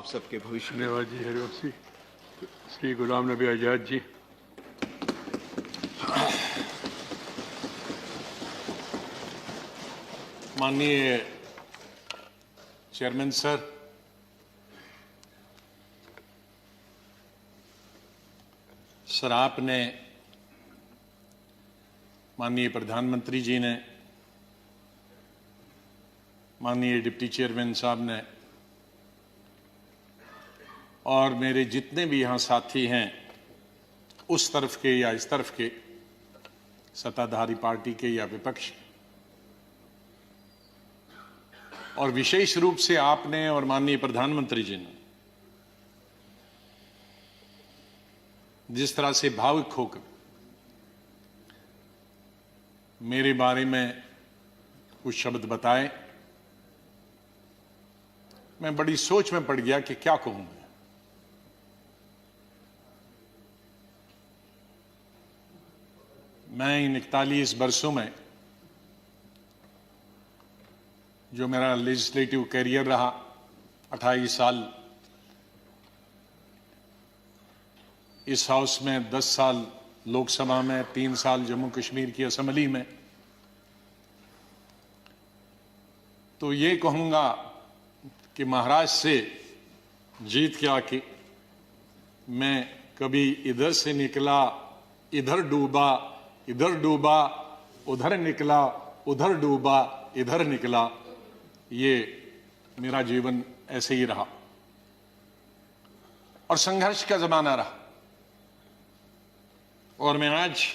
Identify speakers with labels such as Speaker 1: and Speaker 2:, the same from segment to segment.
Speaker 1: आप सबके भविष्य में।
Speaker 2: धन्यवाद जी हरिवंश जी। श्री गुलाम नबी आजाद जी।
Speaker 3: माननीय चेयरमैन सर, सर आपने, माननीय प्रधानमंत्री जी ने, माननीय डिप्टी चेयरमैन साहब ने और मेरे जितने भी यहाँ साथी हैं, उस तरफ के या इस तरफ के, सत्ताधारी पार्टी के या विपक्ष के, और विशेष रूप से आपने और माननीय प्रधानमंत्री जी ने जिस तरह से भावुक होकर मेरे बारे में कुछ शब्द बताए, मैं बड़ी सोच में पड़ गया कि क्या कहूं। मैं इन 41 वर्षों में जो मेरा लेजिस्लेटिव कैरियर रहा, 28 साल इस हाउस में, 10 साल लोकसभा में, 3 साल जम्मू कश्मीर की असेंबली में, तो ये कहूंगा कि महाराष्ट्र से जीत के आके मैं कभी इधर से निकला, इधर डूबा, इधर डूबा, उधर निकला, उधर डूबा, इधर निकला, ये मेरा जीवन ऐसे ही रहा और संघर्ष का जमाना रहा। और मैं आज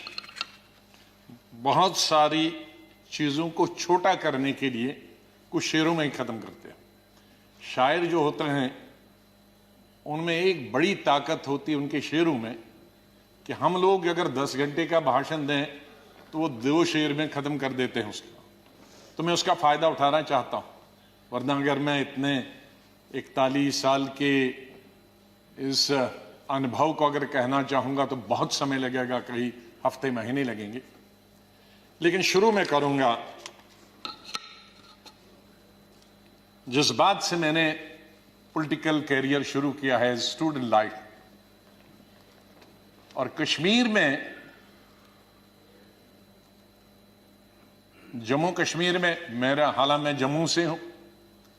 Speaker 3: बहुत सारी चीजों को छोटा करने के लिए कुछ शेरों में ही खत्म करते हैं। शायर जो होते हैं उनमें एक बड़ी ताकत होती है उनके शेरों में कि हम लोग अगर 10 घंटे का भाषण दें तो वो 2 शेर में खत्म कर देते हैं उसका। तो मैं उसका फायदा उठाना चाहता हूं, वरना अगर मैं इतने 41 साल के इस अनुभव को अगर कहना चाहूंगा तो बहुत समय लगेगा, कई हफ्ते महीने लगेंगे। लेकिन शुरू में करूंगा जिस बात से मैंने पॉलिटिकल कैरियर शुरू किया है, स्टूडेंट लाइफ। और कश्मीर में, जम्मू कश्मीर में मेरा, हालांकि मैं जम्मू से हूं,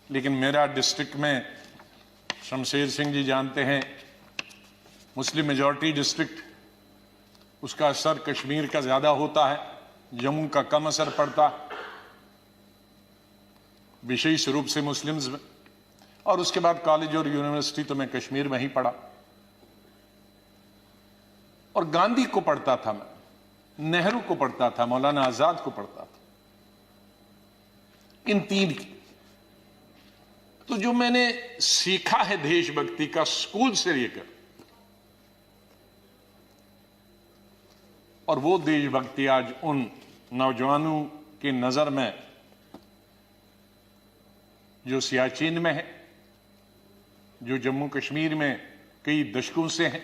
Speaker 3: लेकिन मेरा डिस्ट्रिक्ट में, शमशेर सिंह जी जानते हैं, मुस्लिम मेजॉरिटी डिस्ट्रिक्ट, उसका असर कश्मीर का ज्यादा होता है, जम्मू का कम असर पड़ता, विशेष रूप से मुस्लिम्स में। और उसके बाद कॉलेज और यूनिवर्सिटी तो मैं कश्मीर में ही पढ़ा और गांधी को पढ़ता था मैं, नेहरू को पढ़ता था, मौलाना आजाद को पढ़ता था, इन 3 की। तो जो मैंने सीखा है देशभक्ति का स्कूल से लेकर, और वो देशभक्ति आज उन नौजवानों की नजर में जो सियाचिन में है, जो जम्मू कश्मीर में कई दशकों से हैं,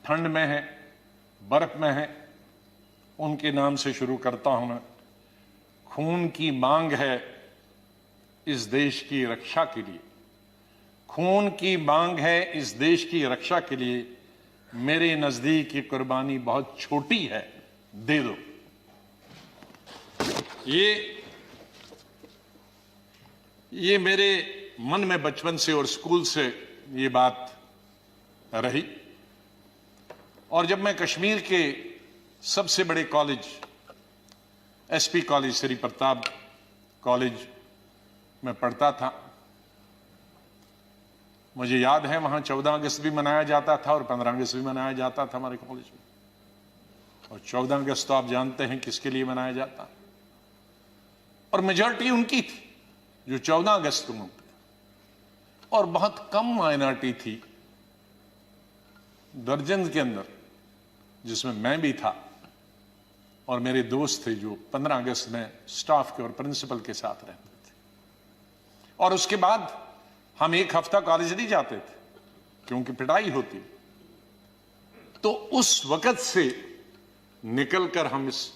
Speaker 3: ठंड में है, बर्फ में है, उनके नाम से शुरू करता हूं मैं। खून की मांग है इस देश की रक्षा के लिए, खून की मांग है इस देश की रक्षा के लिए, मेरे नजदीक ये कुर्बानी बहुत छोटी है, दे दो। ये मेरे मन में बचपन से और स्कूल से ये बात रही। और जब मैं कश्मीर के सबसे बड़े college, SP college, Shri Pratap college में पढ़ता था, मुझे याद है वहां 14 अगस्त भी मनाया जाता था और 15 अगस्त भी मनाया जाता था हमारे कॉलेज में। और 14 अगस्त तो आप जानते हैं किसके लिए मनाया जाता, और मेजॉरिटी उनकी थी जो 14 अगस्त को मनाते, और बहुत कम माइनॉरिटी थी, दर्जन के अंदर, जिसमें मैं भी था और मेरे दोस्त थे जो 15 अगस्त में स्टाफ के और प्रिंसिपल के साथ रहते थे। और उसके बाद हम 1 हफ्ता कॉलेज नहीं जाते थे क्योंकि पिटाई होती। तो उस वक्त से निकलकर हम इस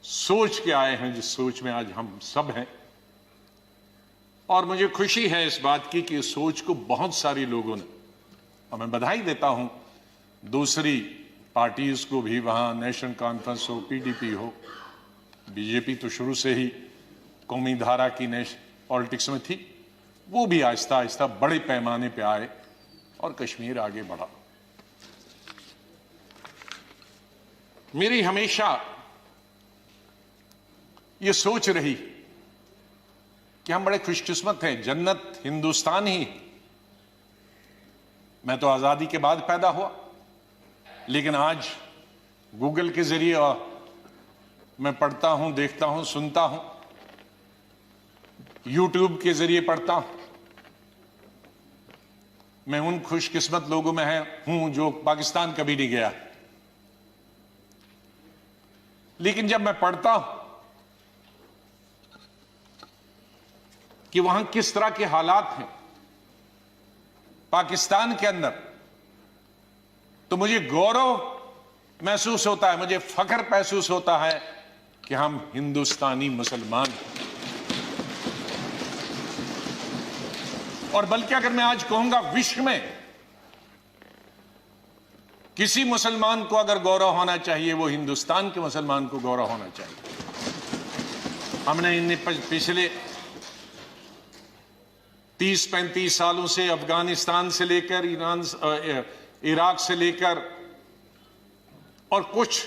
Speaker 3: सोच के आए हैं जिस सोच में आज हम सब हैं। और मुझे खुशी है इस बात की कि इस सोच को बहुत सारे लोगों ने, और मैं बधाई देता हूं दूसरी पार्टीज को भी, वहां नेशनल कॉन्फ्रेंस हो, पीडीपी हो, बीजेपी तो शुरू से ही कौमी धारा की पॉलिटिक्स में थी, वो भी आहिस्ता आहिस्ता बड़े पैमाने पे आए और कश्मीर आगे बढ़ा। मेरी हमेशा ये सोच रही कि हम बड़े खुशकिस्मत हैं, जन्नत हिंदुस्तान ही। मैं तो आजादी के बाद पैदा हुआ, लेकिन आज गूगल के जरिए मैं पढ़ता हूं, देखता हूं, सुनता हूं, यूट्यूब के जरिए पढ़ता हूं। मैं उन खुशकिस्मत लोगों में हूं जो पाकिस्तान कभी नहीं गया, लेकिन जब मैं पढ़ता हूं कि वहां किस तरह के हालात हैं पाकिस्तान के अंदर, तो मुझे गौरव महसूस होता है, मुझे फख्र महसूस होता है कि हम हिंदुस्तानी मुसलमान हैं। और बल्कि अगर मैं आज कहूंगा विश्व में किसी मुसलमान को अगर गौरव होना चाहिए, वो हिंदुस्तान के मुसलमान को गौरव होना चाहिए। हमने इन पिछले 30-35 सालों से अफगानिस्तान से लेकर इराक से लेकर और कुछ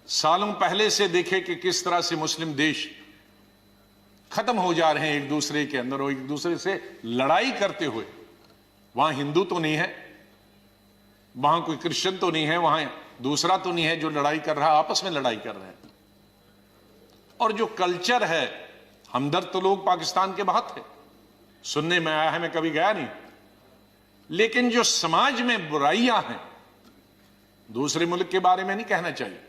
Speaker 3: सालों पहले से देखे कि किस तरह से मुस्लिम देश खत्म हो जा रहे हैं एक दूसरे के अंदर और एक दूसरे से लड़ाई करते हुए। वहां हिंदू तो नहीं है, वहां कोई क्रिश्चियन तो नहीं है, वहां दूसरा तो नहीं है जो लड़ाई कर रहा है, आपस में लड़ाई कर रहे हैं। और जो कल्चर है, हमदर्द तो लोग पाकिस्तान के बहुत थे, सुनने में आया है, मैं कभी गया नहीं, लेकिन जो समाज में बुराइयां हैं, दूसरे मुल्क के बारे में नहीं कहना चाहिए,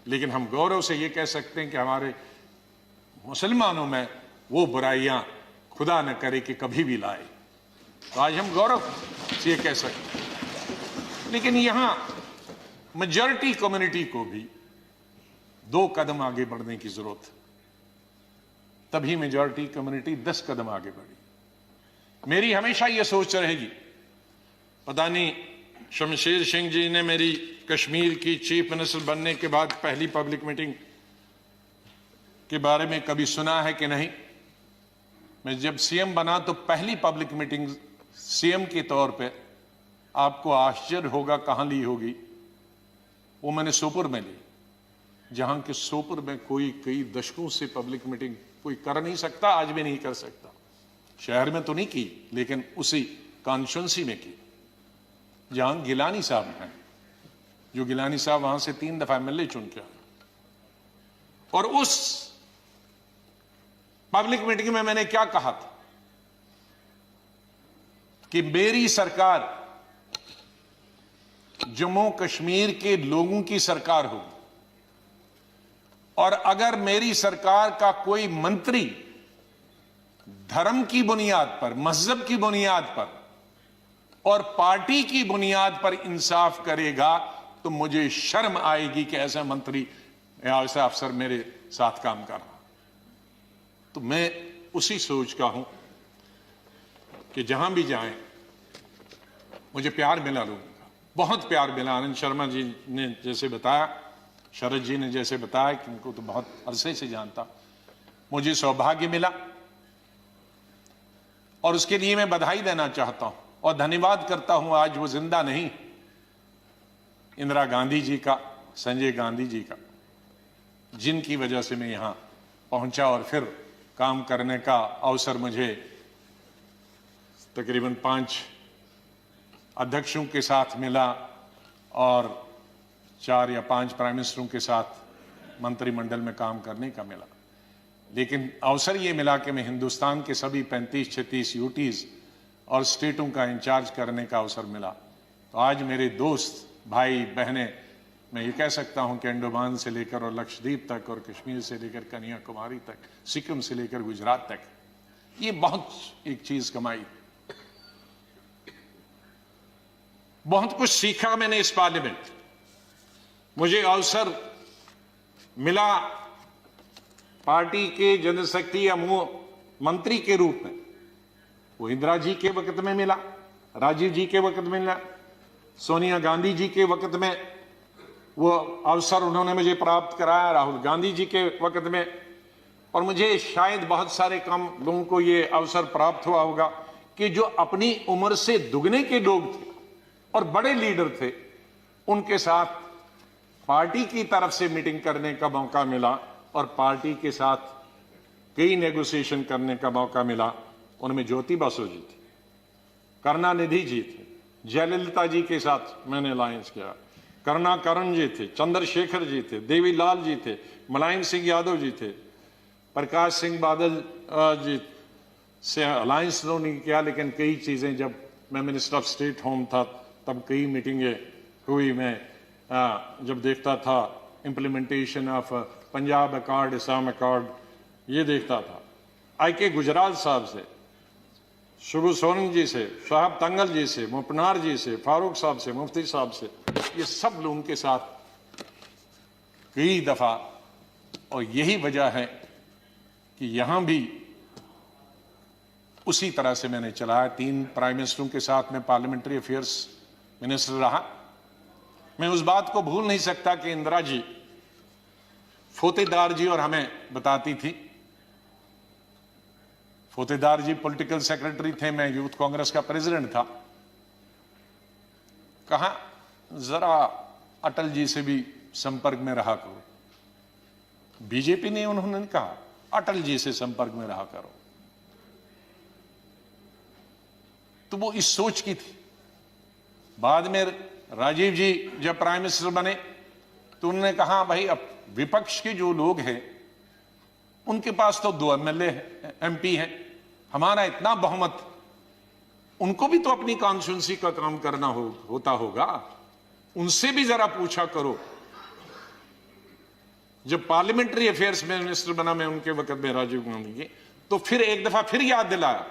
Speaker 3: लेकिन हम गौरव से यह कह सकते हैं कि हमारे मुसलमानों में वो बुराइयां खुदा न करे कि कभी भी लाए। तो आज हम गौरव से ये कह सकते हैं। लेकिन यहां मेजॉरिटी कम्युनिटी को भी 2 कदम आगे बढ़ने की जरूरत है, तभी मेजॉरिटी कम्युनिटी 10 कदम आगे बढ़ी। मेरी हमेशा यह सोच रहेगी, पता नहीं शमशेर सिंह जी ने मेरी कश्मीर की चीफ मिनिस्टर बनने के बाद पहली पब्लिक मीटिंग के बारे में कभी सुना है कि नहीं। मैं जब सीएम बना तो पहली पब्लिक मीटिंग सीएम के तौर पे, आपको आश्चर्य होगा कहां ली होगी, वो मैंने सोपुर में ली, जहां के सोपुर में कोई कई दशकों से पब्लिक मीटिंग कोई कर नहीं सकता, आज भी नहीं कर सकता। शहर में तो नहीं की, लेकिन उसी कॉन्स्टिट्यूंसी में की जहां गिलानी साहब हैं, जो गिलानी साहब वहां से 3 दफा एमएलए चुन के आए। और उस पब्लिक मीटिंग में मैंने क्या कहा था कि मेरी सरकार जम्मू कश्मीर के लोगों की सरकार होगी, और अगर मेरी सरकार का कोई मंत्री धर्म की बुनियाद पर, मजहब की बुनियाद पर और पार्टी की बुनियाद पर इंसाफ करेगा, तो मुझे शर्म आएगी कि ऐसा मंत्री या ऐसा अफसर मेरे साथ काम कर रहा। तो मैं उसी सोच का हूं कि जहां भी जाएं मुझे प्यार मिला लोगों का, बहुत प्यार मिला। आनंद शर्मा जी ने जैसे बताया, शरद जी ने जैसे बताया कि उनको तो बहुत अरसे से जानता, मुझे सौभाग्य मिला और उसके लिए मैं बधाई देना चाहता हूं और धन्यवाद करता हूं। आज वो जिंदा नहीं, इंदिरा गांधी जी का, संजय गांधी जी का, जिनकी वजह से मैं यहां पहुंचा और फिर काम करने का अवसर मुझे तकरीबन 5 अध्यक्षों के साथ मिला और 4 या 5 प्राइम मिनिस्टरों के साथ मंत्रिमंडल में काम करने का मिला। लेकिन अवसर ये मिला कि मैं हिंदुस्तान के सभी 35-36 यूटीज और स्टेटों का इंचार्ज करने का अवसर मिला। तो आज मेरे दोस्त, भाई, बहनें, मैं ये कह सकता हूं कि अंडमान से लेकर और लक्षद्वीप तक और कश्मीर से लेकर कन्याकुमारी तक, सिक्किम से लेकर गुजरात तक, ये बहुत एक चीज कमाई, बहुत कुछ सीखा मैंने इस पार्लियामेंट। मुझे अवसर मिला पार्टी के जनशक्ति या मंत्री के रूप में। वो इंदिरा जी के वक्त में मिला, राजीव जी के वक्त में मिला, सोनिया गांधी जी के वक्त में वो अवसर उन्होंने मुझे प्राप्त कराया, राहुल गांधी जी के वक्त में, और मुझे शायद बहुत सारे कम लोगों को ये अवसर प्राप्त हुआ होगा कि जो अपनी उम्र से दुगने के लोग थे और बड़े लीडर थे, उनके साथ पार्टी की तरफ से मीटिंग करने का मौका मिला और पार्टी के साथ कई नेगोशिएशन करने का मौका मिला। उनमें ज्योति बसु जी थी, करुणानिधि जी थे, जयललिता जी के साथ मैंने अलायंस किया, करुणाकरण जी थे, चंद्रशेखर जी थे, देवीलाल जी थे, मुलायम सिंह यादव जी थे, प्रकाश सिंह बादल जी से अलायंस तो नहीं किया, लेकिन कई चीजें जब मैं मिनिस्टर ऑफ स्टेट होम था तब कई मीटिंगें हुई। मैं जब देखता था implementation of Punjab accord, Assam accord, ये देखता था। आई.के. गुजराल साहब से, शुभू सोरेन जी से, साहब तंगल जी से, मुपनार जी से, फारूक साहब से, मुफ्ती साहब से, ये सब लोगों के साथ कई दफा, और यही वजह है कि यहां भी उसी तरह से मैंने चलाया। 3 प्राइम मिनिस्टरों के साथ मैं पार्लियामेंट्री अफेयर्स मिनिस्टर रहा। मैं उस बात को भूल नहीं सकता कि इंदिरा जी फोतेदार जी और हमें बताती थी। फोतेदार जी पॉलिटिकल सेक्रेटरी थे, मैं यूथ कांग्रेस का प्रेसिडेंट था। कहा जरा अटल जी से भी संपर्क में रहा करो। बीजेपी ने उन्होंने कहा अटल जी से संपर्क में रहा करो। तो वो इस सोच की थी। बाद में राजीव जी जब प्राइम मिनिस्टर बने तो उन्होंने कहा भाई अब विपक्ष के जो लोग हैं उनके पास तो 2 एमएलए एमपी हैं, हमारा इतना बहुमत, उनको भी तो अपनी कॉन्स्टिट्यूंसी का काम करना होता होगा, उनसे भी जरा पूछा करो। जब पार्लियामेंट्री अफेयर्स में मिनिस्टर बना मैं उनके वक्त में राजीव गांधी जी, तो फिर एक दफा फिर याद दिलाया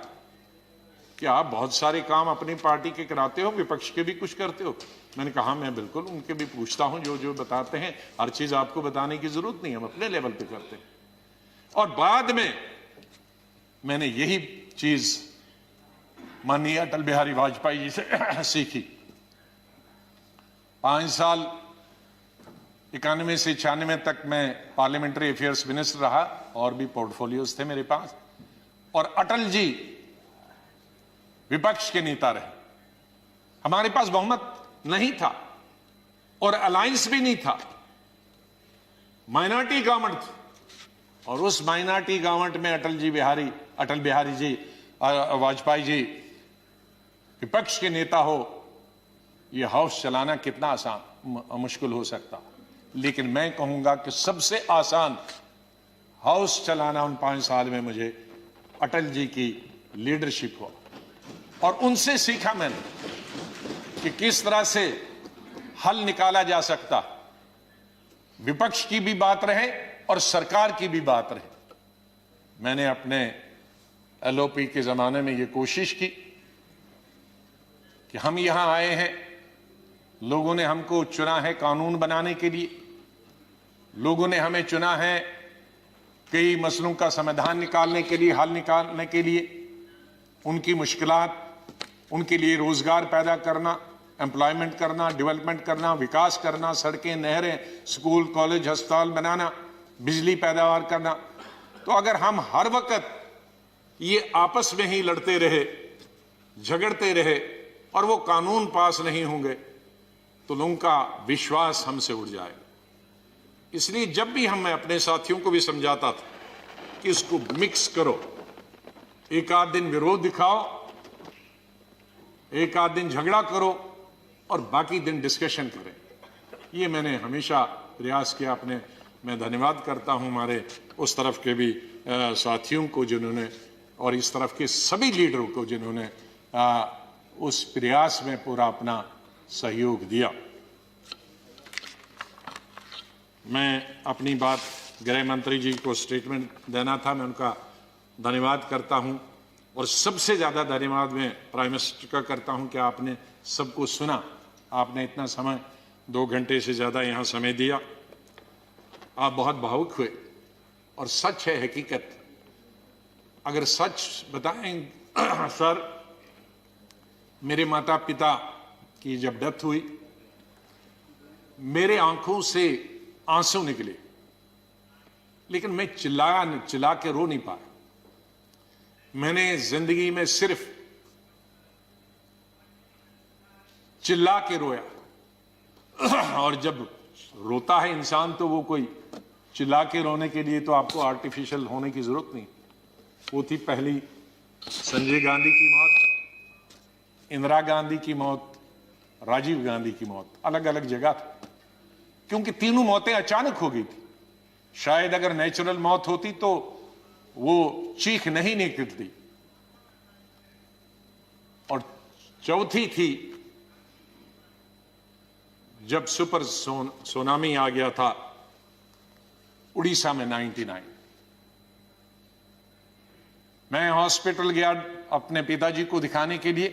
Speaker 3: कि आप बहुत सारे काम अपनी पार्टी के कराते हो, विपक्ष के भी कुछ करते हो। मैंने कहा मैं बिल्कुल उनके भी पूछता हूं, जो जो बताते हैं, हर चीज आपको बताने की जरूरत नहीं, हम अपने लेवल पे करते हैं। और बाद में मैंने यही चीज माननीय अटल बिहारी वाजपेयी जी से सीखी। 5 साल 91 से 96 तक मैं पार्लियामेंट्री अफेयर्स मिनिस्टर रहा और भी पोर्टफोलियोज थे मेरे पास। और अटल जी विपक्ष के नेता रहे, हमारे पास बहुमत नहीं था और अलायंस भी नहीं था, माइनॉरिटी गवर्नमेंट थी। और उस माइनॉरिटी गवर्नमेंट में अटल बिहारी जी वाजपेयी जी विपक्ष के नेता हो, यह हाउस चलाना कितना आसान मुश्किल हो सकता। लेकिन मैं कहूंगा कि सबसे आसान हाउस चलाना उन 5 साल में मुझे अटल जी की लीडरशिप हुआ। और उनसे सीखा मैंने कि किस तरह से हल निकाला जा सकता, विपक्ष की भी बात रहे और सरकार की भी बात रहे। मैंने अपने एलओपी के जमाने में यह कोशिश की कि हम यहां आए हैं, लोगों ने हमको चुना है कानून बनाने के लिए, लोगों ने हमें चुना है कई मसलों का समाधान निकालने के लिए, हल निकालने के लिए, उनकी मुश्किलात, उनके लिए रोजगार पैदा करना, एम्प्लॉयमेंट करना, डेवलपमेंट करना, विकास करना, सड़कें, नहरें, स्कूल, कॉलेज, अस्पताल बनाना, बिजली पैदावार करना। तो अगर हम हर वक्त ये आपस में ही लड़ते रहे, झगड़ते रहे और वो कानून पास नहीं होंगे तो लोगों का विश्वास हमसे उड़ जाएगा। इसलिए जब भी मैं अपने साथियों को भी समझाता था कि इसको मिक्स करो, एक आध दिन विरोध दिखाओ, एक आध दिन झगड़ा करो और बाकी दिन डिस्कशन करें। ये मैंने हमेशा प्रयास किया अपने। मैं धन्यवाद करता हूं हमारे उस तरफ के भी साथियों को जिन्होंने, और इस तरफ के सभी लीडरों को जिन्होंने उस प्रयास में पूरा अपना सहयोग दिया। मैं अपनी बात गृह मंत्री जी को स्टेटमेंट देना था, मैं उनका धन्यवाद करता हूं। और सबसे ज्यादा धन्यवाद मैं प्राइम मिनिस्टर का करता हूं कि आपने सबको सुना, आपने इतना समय 2 घंटे से ज्यादा यहां समय दिया। आप बहुत भावुक हुए और सच है, हकीकत अगर सच बताएं सर, मेरे माता पिता की जब डेथ हुई, मेरे आंखों से आंसू निकले, लेकिन मैं चिल्ला के रो नहीं पाया। मैंने जिंदगी में सिर्फ चिल्ला के रोया। और जब रोता है इंसान तो वो कोई चिल्ला के रोने के लिए तो आपको आर्टिफिशियल होने की जरूरत नहीं। वो थी पहली संजय गांधी की मौत, इंदिरा गांधी की मौत, राजीव गांधी की मौत, अलग अलग जगह थी, क्योंकि तीनों मौतें अचानक हो गई थी। शायद अगर नेचुरल मौत होती तो वो चीख नहीं निकलती। और चौथी थी जब सुपर सुनामी आ गया था उड़ीसा में 99। मैं हॉस्पिटल गया अपने पिताजी को दिखाने के लिए,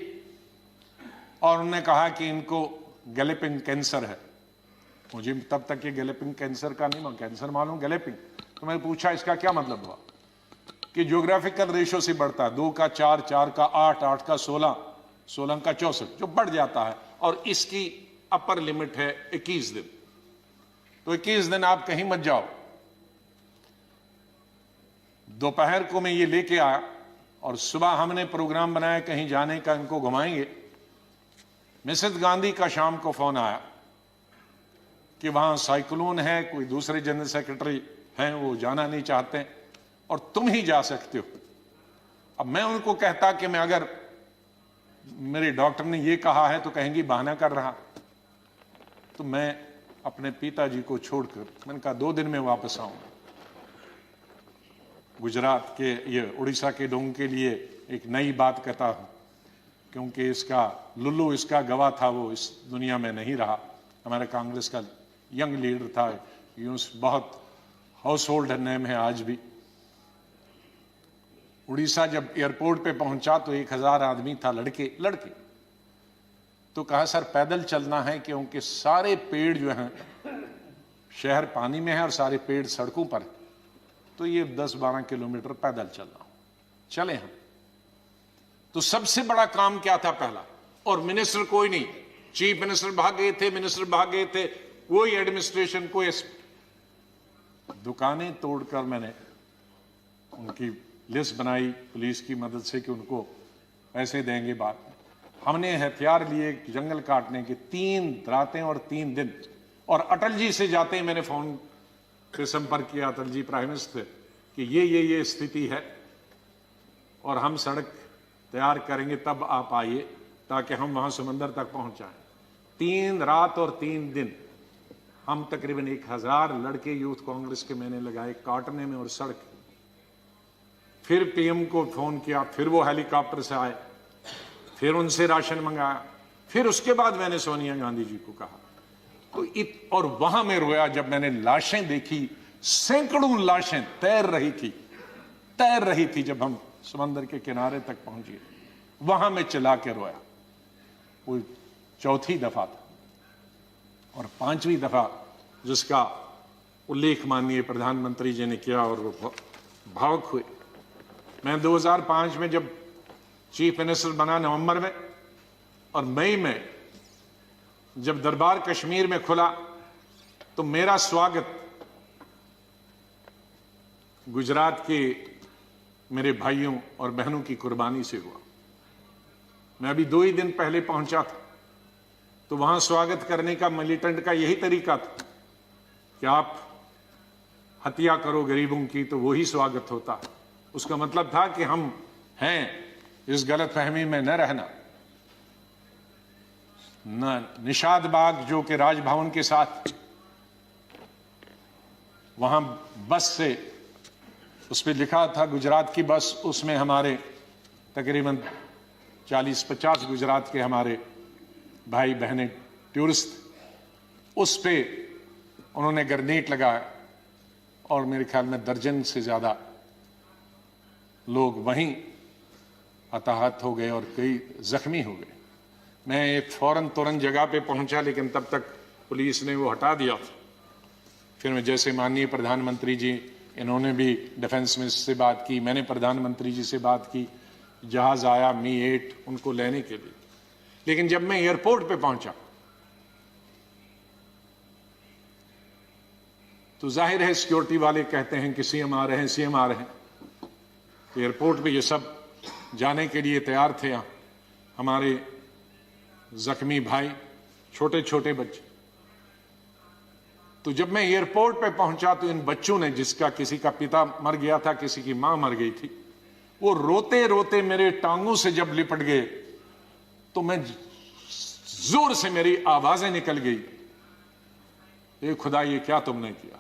Speaker 3: और उन्होंने कहा कि इनको गैलेपिंग कैंसर है। मुझे तब तक ये गैलेपिंग कैंसर का नहीं, कैंसर मालूम, गैलेपिंग। तो मैंने पूछा इसका क्या मतलब हुआ, कि ज्योग्राफिकल रेशो से बढ़ता है, 2 का 4, 4 का 8, 8 का 16, 16 का 64, जो बढ़ जाता है, और इसकी अपर लिमिट है 21 दिन। तो 21 दिन आप कहीं मत जाओ। दोपहर को मैं ये लेके आया, और सुबह हमने प्रोग्राम बनाया कहीं जाने का, इनको घुमाएंगे। मिसेस गांधी का शाम को फोन आया कि वहां साइक्लोन है, कोई दूसरे जनरल सेक्रेटरी हैं वो जाना नहीं चाहते, और तुम ही जा सकते हो। अब मैं उनको कहता कि मैं, अगर मेरे डॉक्टर ने ये कहा है तो कहेंगी बहाना कर रहा। तो मैं अपने पिताजी को छोड़कर, मैंने कहा 2 दिन में वापस आऊंगा। गुजरात के, ये उड़ीसा के लोगों के लिए एक नई बात कहता हूं, क्योंकि इसका लुल्लू, इसका गवाह था, वो इस दुनिया में नहीं रहा। हमारे कांग्रेस का यंग लीडर था, यूनुस, बहुत हाउस होल्ड नेम है आज भी। उड़ीसा जब एयरपोर्ट पे पहुंचा तो 1000 आदमी था, लड़के। तो कहा सर पैदल चलना है, क्योंकि सारे पेड़ जो हैं, शहर पानी में है और सारे पेड़ सड़कों पर है, तो ये 10-12 किलोमीटर पैदल चलना। चले हम। तो सबसे बड़ा काम क्या था पहला, और मिनिस्टर कोई नहीं, चीफ मिनिस्टर भाग गए थे, मिनिस्टर भाग गए थे, कोई एडमिनिस्ट्रेशन, कोई। दुकानें तोड़कर मैंने उनकी लिस्ट बनाई पुलिस की मदद से कि उनको पैसे देंगे बाद में। हमने हथियार लिए जंगल काटने के, 3 रातें और 3 दिन। और अटल जी से जाते ही मैंने फोन पे संपर्क किया, अटल जी प्राइम मिनिस्टर, कि ये स्थिति है और हम सड़क तैयार करेंगे, तब आप आइए ताकि हम वहां समंदर तक पहुंच जाएं। 3 रात और 3 दिन हम तकरीबन 1000 लड़के यूथ कांग्रेस के मैंने लगाए काटने में और सड़क। फिर पीएम को फोन किया, फिर वो हेलीकॉप्टर से आए, फिर उनसे राशन मंगाया, फिर उसके बाद मैंने सोनिया गांधी जी को कहा। तो और वहां मैं रोया जब मैंने लाशें देखी, सैकड़ों लाशें तैर रही थी जब हम समंदर के किनारे तक पहुंचे। वहां मैं चिल्ला के रोया। वो 4थी दफा था। और 5वीं दफा जिसका उल्लेख माननीय प्रधानमंत्री जी ने किया और वो भावुक हुए। मैं 2005 में जब चीफ मिनिस्टर बना नवंबर में, और मई में जब दरबार कश्मीर में खुला, तो मेरा स्वागत गुजरात के मेरे भाइयों और बहनों की कुर्बानी से हुआ। मैं अभी 2 ही दिन पहले पहुंचा था, तो वहां स्वागत करने का मिलिटेंट का यही तरीका था कि आप हत्या करो गरीबों की तो वही स्वागत होता है। उसका मतलब था कि हम हैं, इस गलतफहमी में न रहना। निषाद बाग जो कि राजभवन के साथ, वहां बस से, उस पर लिखा था गुजरात की बस, उसमें हमारे तकरीबन 40-50 गुजरात के हमारे भाई बहनें टूरिस्ट। उस पे उन्होंने ग्रेनेड लगाया और मेरे ख्याल में दर्जन से ज्यादा लोग वहीं हताहत हो गए और कई जख्मी हो गए। मैं एक फौरन तुरंत जगह पे पहुंचा, लेकिन तब तक पुलिस ने वो हटा दिया। फिर मैं जैसे माननीय प्रधानमंत्री जी इन्होंने भी डिफेंस मिनिस्टर से बात की, मैंने प्रधानमंत्री जी से बात की, जहाज आया मी-8 उनको लेने के लिए। लेकिन जब मैं एयरपोर्ट पे पहुंचा तो जाहिर है सिक्योरिटी वाले कहते हैं कि सीएम आ रहे हैं, सीएम आ रहे हैं। तो एयरपोर्ट पे ये सब जाने के लिए तैयार थे। हमारे जख्मी भाई, छोटे छोटे बच्चे। तो जब मैं एयरपोर्ट पे पहुंचा तो इन बच्चों ने, जिसका किसी का पिता मर गया था, किसी की मां मर गई थी, वो रोते रोते मेरे टांगों से जब लिपट गए तो मैं जोर से मेरी आवाजें निकल गई, ये खुदा ये क्या तुमने किया।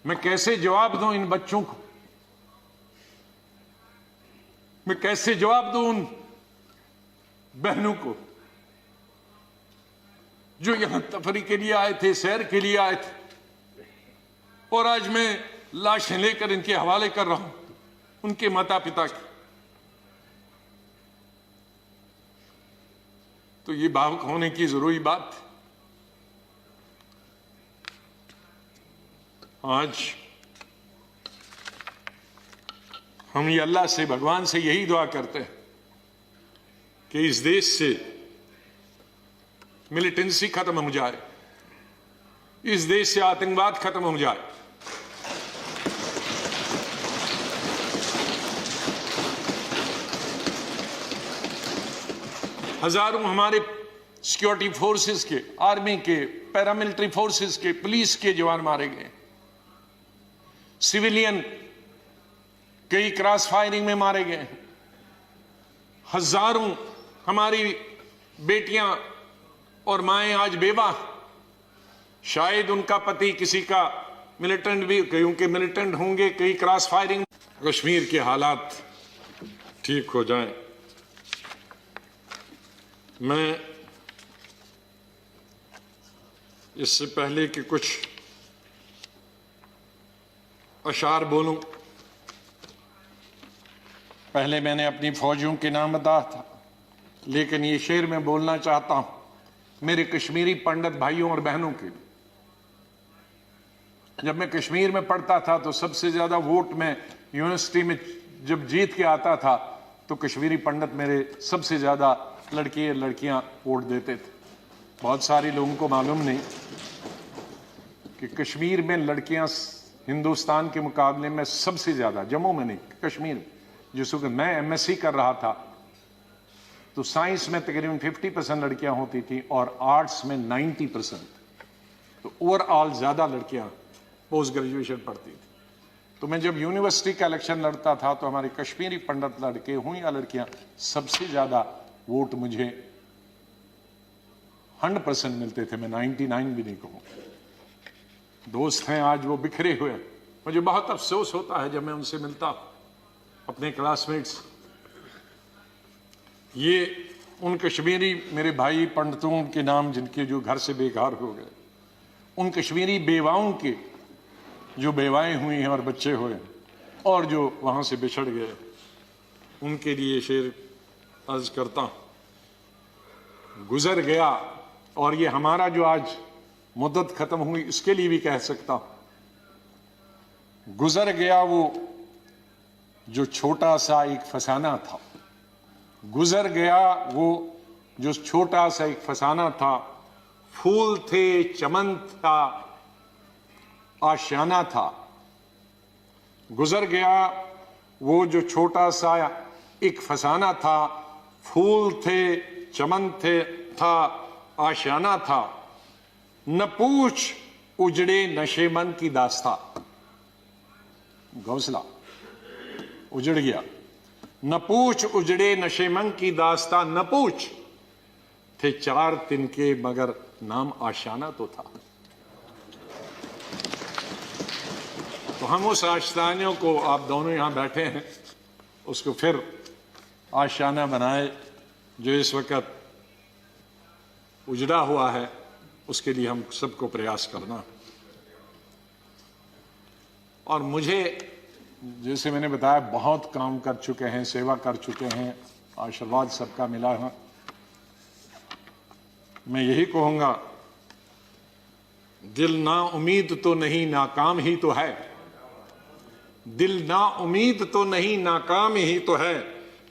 Speaker 3: मैं कैसे जवाब दूं इन बच्चों को, मैं कैसे जवाब दूं उन बहनों को जो यहां तफरी के लिए आए थे, सैर के लिए आए थे, और आज मैं लाशें लेकर इनके हवाले कर रहा हूं उनके माता पिता की। तो ये भावुक होने की जरूरी बात। आज हम ये अल्लाह से, भगवान से यही दुआ करते हैं कि इस देश से मिलिटेंसी खत्म हो जाए, इस देश से आतंकवाद खत्म हो जाए। हजारों हमारे सिक्योरिटी फोर्सेस के, आर्मी के, पैरामिलिट्री फोर्सेस के, पुलिस के जवान मारे गए, सिविलियन कई क्रॉस फायरिंग में मारे गए, हजारों हमारी बेटियां और माएं आज बेवा, शायद उनका पति किसी का मिलिटेंट भी, कईयों के मिलिटेंट होंगे, कई क्रॉस फायरिंग। कश्मीर के हालात ठीक हो जाएं। मैं इससे पहले कि कुछ अशार बोलूं, पहले मैंने अपनी फौजियों के नाम बताया था, लेकिन ये शेर मैं बोलना चाहता हूं मेरे कश्मीरी पंडित भाइयों और बहनों के लिए। जब मैं कश्मीर में पढ़ता था तो सबसे ज्यादा वोट में यूनिवर्सिटी में जब जीत के आता था तो कश्मीरी पंडित मेरे सबसे ज्यादा लड़के और लड़कियां वोट देते थे। बहुत सारे लोगों को मालूम नहीं कि कश्मीर में लड़कियां हिंदुस्तान के मुकाबले में सबसे ज्यादा, जम्मू में नहीं, कश्मीर में, जिस वक्त मैं एमएससी कर रहा था तो साइंस में तकरीबन 50% लड़कियां होती थी और आर्ट्स में 90%। तो ओवरऑल ज्यादा लड़कियां पोस्ट ग्रेजुएशन पढ़ती थी। तो मैं जब यूनिवर्सिटी का इलेक्शन लड़ता था तो हमारे कश्मीरी पंडित लड़के हों या लड़कियां, सबसे ज्यादा वोट मुझे 100% मिलते थे। मैं 99 भी नहीं कहूं। दोस्त हैं आज वो बिखरे हुए, मुझे बहुत अफसोस होता है जब मैं उनसे मिलता अपने क्लासमेट्स। ये उन कश्मीरी मेरे भाई पंडितों के नाम जिनके जो घर से बेघर हो गए, उन कश्मीरी बेवाओं के जो बेवाएं हुई हैं और बच्चे हुए और जो वहां से बिछड़ गए, उनके लिए शेर अर्ज करता हूं। गुजर गया, और ये हमारा जो आज मुद्दत खत्म हुई इसके लिए भी कह सकता हूं, गुजर गया वो जो छोटा सा एक फसाना था, गुजर गया वो जो छोटा सा एक फसाना था। फूल थे, चमन था, आशियाना था। गुजर गया वो जो छोटा सा एक फसाना था, फूल थे, चमन थे, था, आशियाना था। न पूछ उजड़े नशेमन की दास्ता, घोंसला उजड़ गया। न पूछ उजड़े नशेमन की दास्ता, न पूछ थे 4 तिनके मगर नाम आशियाना तो था। तो हम उस आशियाने को, आप दोनों यहां बैठे हैं, उसको फिर आशियाना बनाए जो इस वक्त उजड़ा हुआ है, उसके लिए हम सबको प्रयास करना। और मुझे, जैसे मैंने बताया, बहुत काम कर चुके हैं, सेवा कर चुके हैं, आशीर्वाद सबका मिला है। मैं यही कहूंगा, दिल ना उम्मीद तो नहीं, नाकाम ही तो है। दिल ना उम्मीद तो नहीं, नाकाम ही तो है,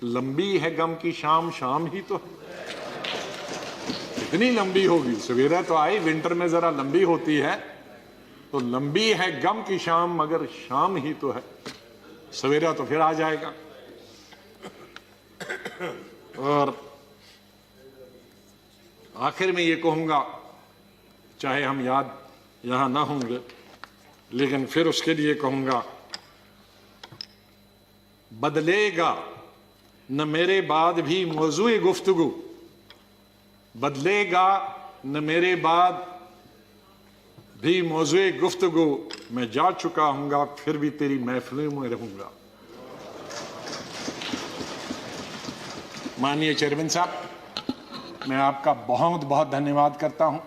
Speaker 3: लंबी है गम की शाम, शाम ही तो है। कितनी लंबी होगी? सवेरा तो आई, विंटर में जरा लंबी होती है, तो लंबी है गम की शाम, मगर शाम ही तो है, सवेरा तो फिर आ जाएगा। और आखिर में ये कहूंगा, चाहे हम याद यहां ना होंगे, लेकिन फिर उसके लिए कहूंगा, बदलेगा न मेरे बाद भी मौजूए गुफ्तगू, बदलेगा न मेरे बाद भी मौजूए गुफ्तगू, मैं जा चुका हूंगा फिर भी तेरी महफिलों में रहूंगा। माननीय चेयरमैन साहब, मैं आपका बहुत बहुत धन्यवाद करता हूं।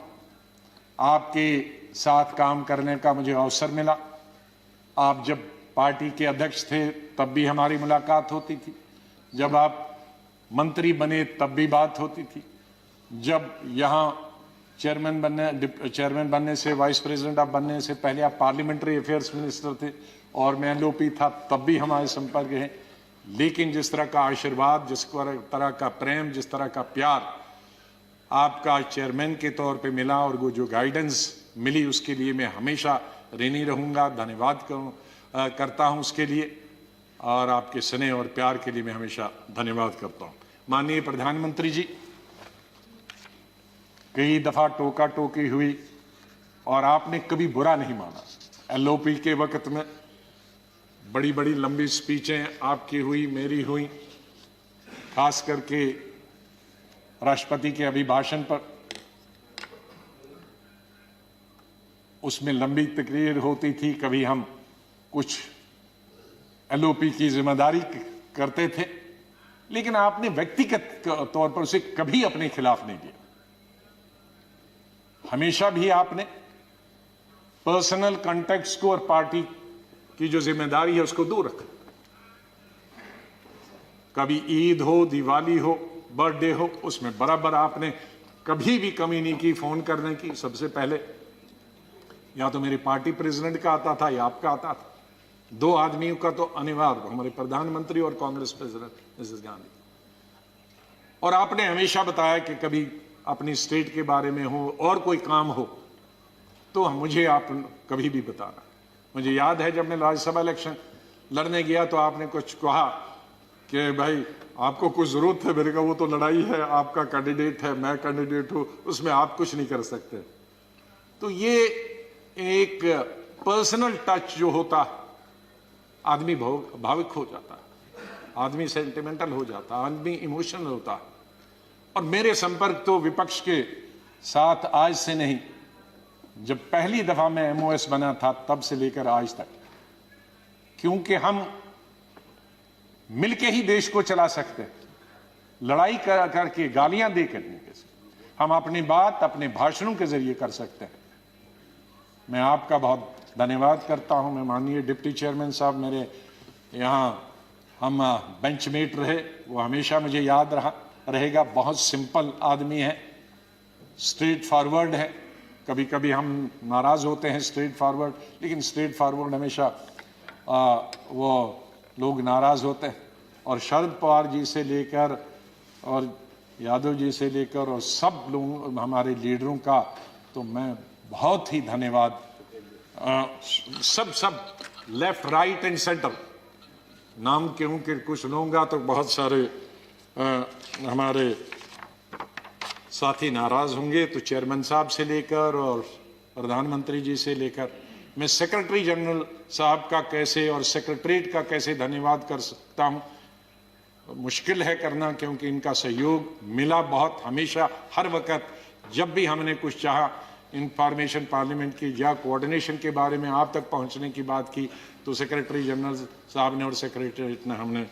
Speaker 3: आपके साथ काम करने का मुझे अवसर मिला। आप जब पार्टी के अध्यक्ष थे तब भी हमारी मुलाकात होती थी, जब आप मंत्री बने तब भी बात होती थी, जब यहाँ चेयरमैन बनने से, वाइस प्रेसिडेंट आप बनने से पहले आप पार्लियामेंट्री अफेयर्स मिनिस्टर थे और मैं एलओपी था, तब भी हमारे संपर्क है। लेकिन जिस तरह का आशीर्वाद, जिस तरह का प्रेम, जिस तरह का प्यार आपका चेयरमैन के तौर पे मिला और वो जो गाइडेंस मिली, उसके लिए मैं हमेशा ऋणी रहूंगा। धन्यवाद करता हूं उसके लिए, और आपके स्नेह और प्यार के लिए मैं हमेशा धन्यवाद करता हूं। माननीय प्रधानमंत्री जी, कई दफा टोका टोकी हुई और आपने कभी बुरा नहीं माना। एलओपी के वक्त में बड़ी बड़ी लंबी स्पीचें आपकी हुई, मेरी हुई, खास करके राष्ट्रपति के अभिभाषण पर, उसमें लंबी तकरीर होती थी। कभी हम कुछ एलओपी की जिम्मेदारी करते थे, लेकिन आपने व्यक्तिगत तौर पर उसे कभी अपने खिलाफ नहीं दिया। हमेशा भी आपने पर्सनल कॉन्टेक्ट्स को और पार्टी की जो जिम्मेदारी है उसको दूर रखा। कभी ईद हो, दिवाली हो, बर्थडे हो, उसमें बराबर आपने कभी भी कमी नहीं की फोन करने की। सबसे पहले या तो मेरे पार्टी प्रेसिडेंट का आता था या आपका आता था। दो आदमियों का तो अनिवार्य, हमारे प्रधानमंत्री और कांग्रेस प्रेसिडेंट मिसेस गांधी। और आपने हमेशा बताया कि कभी अपनी स्टेट के बारे में हो और कोई काम हो तो मुझे आप कभी भी बताना। मुझे याद है जब मैं राज्यसभा इलेक्शन लड़ने गया तो आपने कुछ कहा कि भाई आपको कुछ जरूरत है। मेरे का वो तो लड़ाई है, आपका कैंडिडेट है, मैं कैंडिडेट हूं, उसमें आप कुछ नहीं कर सकते। तो ये एक पर्सनल टच जो होता है, आदमी भावुक हो जाता है, आदमी सेंटिमेंटल हो जाता है, आदमी इमोशनल होता है। और मेरे संपर्क तो विपक्ष के साथ आज से नहीं, जब पहली दफा मैं एमओएस बना था तब से लेकर आज तक, क्योंकि हम मिलके ही देश को चला सकते हैं। लड़ाई करके, गालियां दे करने के से हम अपनी बात अपने भाषणों के जरिए कर सकते हैं। मैं आपका बहुत धन्यवाद करता हूं। मैं माननीय डिप्टी चेयरमैन साहब, मेरे यहाँ हम बेंचमेट रहे, वो हमेशा मुझे याद रहेगा। बहुत सिंपल आदमी है, स्ट्रेट फॉरवर्ड है। कभी कभी हम नाराज होते हैं स्ट्रेट फॉरवर्ड, लेकिन स्ट्रेट फॉरवर्ड हमेशा वो लोग नाराज होते हैं। और शरद पवार जी से लेकर और यादव जी से लेकर और सब लोग हमारे लीडरों का तो मैं बहुत ही धन्यवाद, सब लेफ्ट राइट एंड सेंटर, नाम क्योंकि कुछ लूंगा तो बहुत सारे हमारे साथी नाराज होंगे। तो चेयरमैन साहब से लेकर और प्रधानमंत्री जी से लेकर, मैं सेक्रेटरी जनरल साहब का कैसे और सेक्रेटरीट का कैसे धन्यवाद कर सकता हूं, मुश्किल है करना, क्योंकि इनका सहयोग मिला बहुत। हमेशा हर वक्त जब भी हमने कुछ चाहा, इंफॉर्मेशन पार्लियामेंट की या कोऑर्डिनेशन के बारे में आप तक पहुंचने की बात की, तो सेक्रेटरी जनरल साहब ने और सेक्रेटरीट ने हमने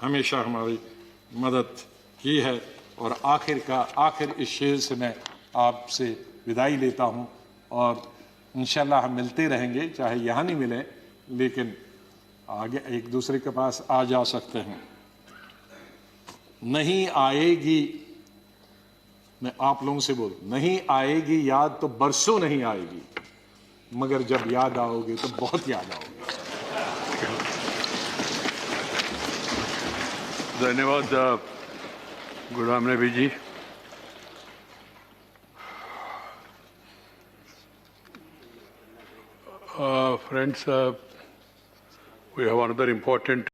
Speaker 3: हमेशा हमारी मदद की है। और आखिर इस शेर से मैं आपसे विदाई लेता हूं, और इंशाल्लाह हम मिलते रहेंगे, चाहे यहाँ नहीं मिले लेकिन आगे एक दूसरे के पास आ जा सकते हैं। नहीं आएगी, मैं आप लोगों से बोल, नहीं आएगी याद तो बरसों नहीं आएगी, मगर जब याद आओगे तो बहुत याद आओगे।
Speaker 2: धन्यवाद Ghulam Nabi ji. Friends, we have another important